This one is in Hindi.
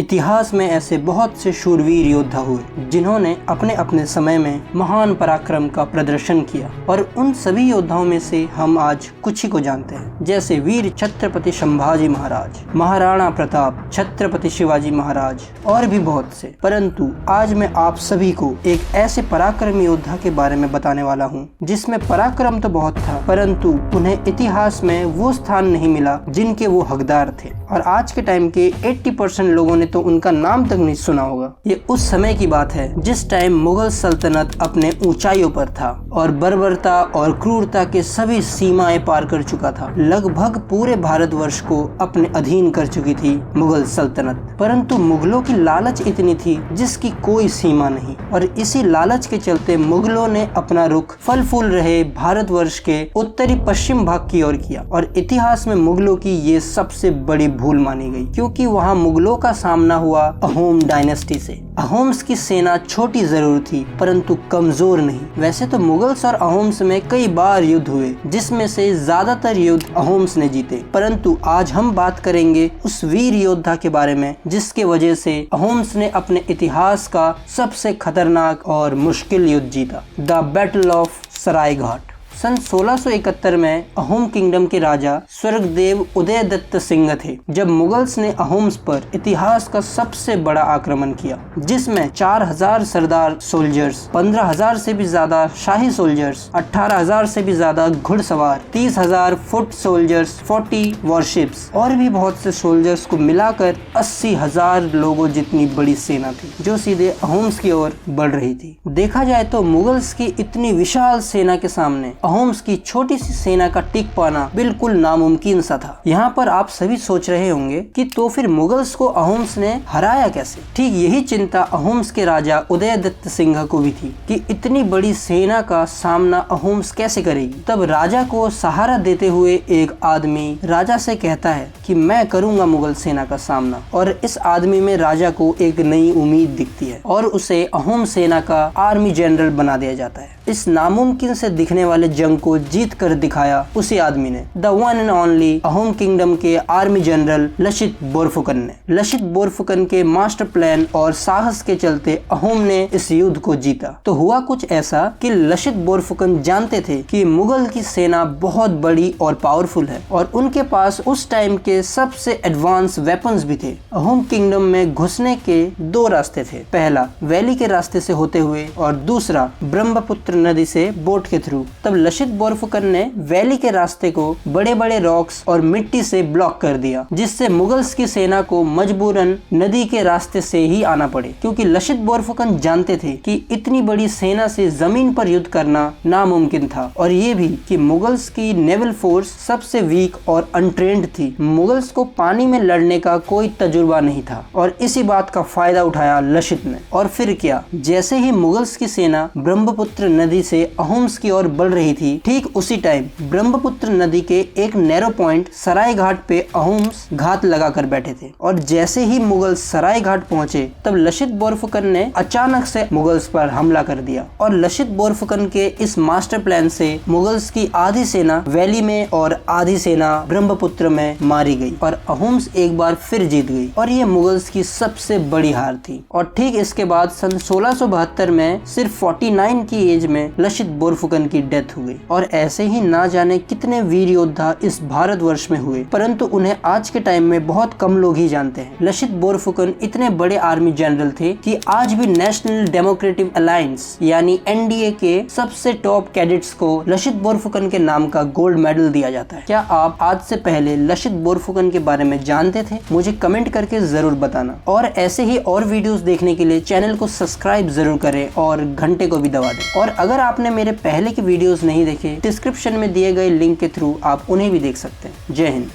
इतिहास में ऐसे बहुत से शूरवीर योद्धा हुए जिन्होंने अपने अपने समय में महान पराक्रम का प्रदर्शन किया और उन सभी योद्धाओं में से हम आज कुछ ही को जानते हैं, जैसे वीर छत्रपति संभाजी महाराज, महाराणा प्रताप, छत्रपति शिवाजी महाराज और भी बहुत से। परंतु आज मैं आप सभी को एक ऐसे पराक्रमी योद्धा के बारे में बताने वाला हूँ जिसमें पराक्रम तो बहुत था परंतु उन्हें इतिहास में वो स्थान नहीं मिला जिनके वो हकदार थे। और आज के टाइम के 80% लोगों ने तो उनका नाम तक नहीं सुना होगा। ये उस समय की बात है जिस टाइम मुगल सल्तनत अपने ऊंचाइयों पर था और बर्बरता और क्रूरता के सभी सीमाएं पार कर चुका था। लगभग पूरे भारतवर्ष को अपने अधीन कर चुकी थी मुगल सल्तनत। परंतु मुगलों की लालच इतनी थी जिसकी कोई सीमा नहीं और इसी लालच के चलते मुगलों ने अपना रुख फल फूल रहे भारतवर्ष के उत्तरी पश्चिम भाग की ओर किया। और इतिहास में मुगलों की ये सबसे बड़ी भूल मानी गई क्योंकि वहाँ मुगलों का सामना हुआ अहोम डायनेस्टी से। अहोम्स की सेना छोटी जरूर थी परंतु कमजोर नहीं। वैसे तो मुगल्स और अहोम्स में कई बार युद्ध हुए जिसमें से ज्यादातर युद्ध अहोम्स ने जीते, परंतु आज हम बात करेंगे उस वीर योद्धा के बारे में जिसके वजह से अहोम्स ने अपने इतिहास का सबसे खतरनाक और मुश्किल युद्ध जीता, द बैटल ऑफ सरायघाट। सन 1671 में अहोम किंगडम के राजा स्वर्गदेव उदयदत्त सिंह थे जब मुगल्स ने अहोम्स पर इतिहास का सबसे बड़ा आक्रमण किया जिसमें 4000 सरदार सोल्जर्स, 15000 से भी ज्यादा शाही सोल्जर्स, 18000 से भी ज्यादा घुड़सवार, 30000 फुट सोल्जर्स, 40 वॉरशिप्स और भी बहुत से सोल्जर्स को मिलाकर 80,000 लोगों जितनी बड़ी सेना थी जो सीधे अहोम्स की ओर बढ़ रही थी। देखा जाए तो मुगल्स की इतनी विशाल सेना के सामने अहोम्स की छोटी सी सेना का टिक पाना बिल्कुल नामुमकिन सा था। यहाँ पर आप सभी सोच रहे होंगे कि तो फिर मुगल्स को अहोम्स ने हराया कैसे। ठीक यही चिंता अहोम्स के राजा उदयदत्त सिंह को भी थी कि इतनी बड़ी सेना का सामना अहोम्स कैसे करेगी। तब राजा को सहारा देते हुए एक आदमी राजा से कहता है कि मैं करूंगा मुगल सेना का सामना। और इस आदमी में राजा को एक नई उम्मीद दिखती है और उसे अहोम सेना का आर्मी जनरल बना दिया जाता है। इस नामुमकिन से दिखने वाले जंग को जीत कर दिखाया उसी आदमी ने, the one and only Ahom kingdom के आर्मी जनरल लचित बोरफुकन ने। लचित बोरफुकन के मास्टर प्लान और साहस के चलते अहोम ने इस युद्ध को जीता। तो हुआ कुछ ऐसा कि लचित बोरफुकन जानते थे कि मुगल की सेना बहुत बड़ी और पावरफुल है और उनके पास उस टाइम के सबसे एडवांस वेपन्स भी थे। अहोम किंगडम में घुसने के दो रास्ते थे, पहला वैली के रास्ते से होते हुए और दूसरा ब्रह्मपुत्र नदी से बोट के थ्रू। तब लचित बोरफुकन ने वैली के रास्ते को बड़े बड़े रॉक्स और मिट्टी से ब्लॉक कर दिया जिससे मुगल्स की सेना को मजबूरन नदी के रास्ते से ही आना पड़े क्योंकि लचित बोरफुकन जानते थे कि इतनी बड़ी सेना से जमीन पर युद्ध करना नामुमकिन था और ये भी कि मुगल्स की नेवल फोर्स सबसे वीक और अनट्रेंड थी। मुगल्स को पानी में लड़ने का कोई तजुर्बा नहीं था और इसी बात का फायदा उठाया लचित ने। और फिर क्या, जैसे ही मुगल्स की सेना ब्रह्मपुत्र नदी से अहोम्स की ओर बढ़ रही थी ठीक उसी टाइम ब्रह्मपुत्र नदी के एक नैरो पॉइंट सराय घाट पे अहोम्स घात लगा कर बैठे थे। और जैसे ही मुगल सराय घाट पहुंचे तब लचित बोरफुकन ने अचानक से मुगल्स पर हमला कर दिया और लचित बोरफुकन के इस मास्टर प्लान से मुगल्स की आधी सेना वैली में और आधी सेना ब्रह्मपुत्र में मारी गई और अहोम्स एक बार फिर जीत गई और ये मुगल्स की सबसे बड़ी हार थी। और ठीक इसके बाद सन 1672 में सिर्फ 49 की एज में लचित बोरफुकन की डेथ हो गई। और ऐसे ही ना जाने कितने वीर योद्धा इस भारतवर्ष में हुए परंतु उन्हें आज के टाइम में बहुत कम लोग ही जानते हैं। लचित बोरफुकन इतने बड़े आर्मी जनरल थे कि आज भी नेशनल डेमोक्रेटिक अलायंस यानी एनडीए के सबसे टॉप कैडेट्स को लचित बोरफुकन के नाम का गोल्ड मेडल दिया जाता है। क्या आप आज से पहले लचित बोरफुकन के बारे में जानते थे? मुझे कमेंट करके जरूर बताना। और ऐसे ही और वीडियोस देखने के लिए चैनल को सब्सक्राइब जरूर करें और घंटे को भी दबा दें। और अगर आपने मेरे पहले के वीडियोस नहीं देखे, डिस्क्रिप्शन में दिए गए लिंक के थ्रू आप उन्हें भी देख सकते हैं। जय हिंद।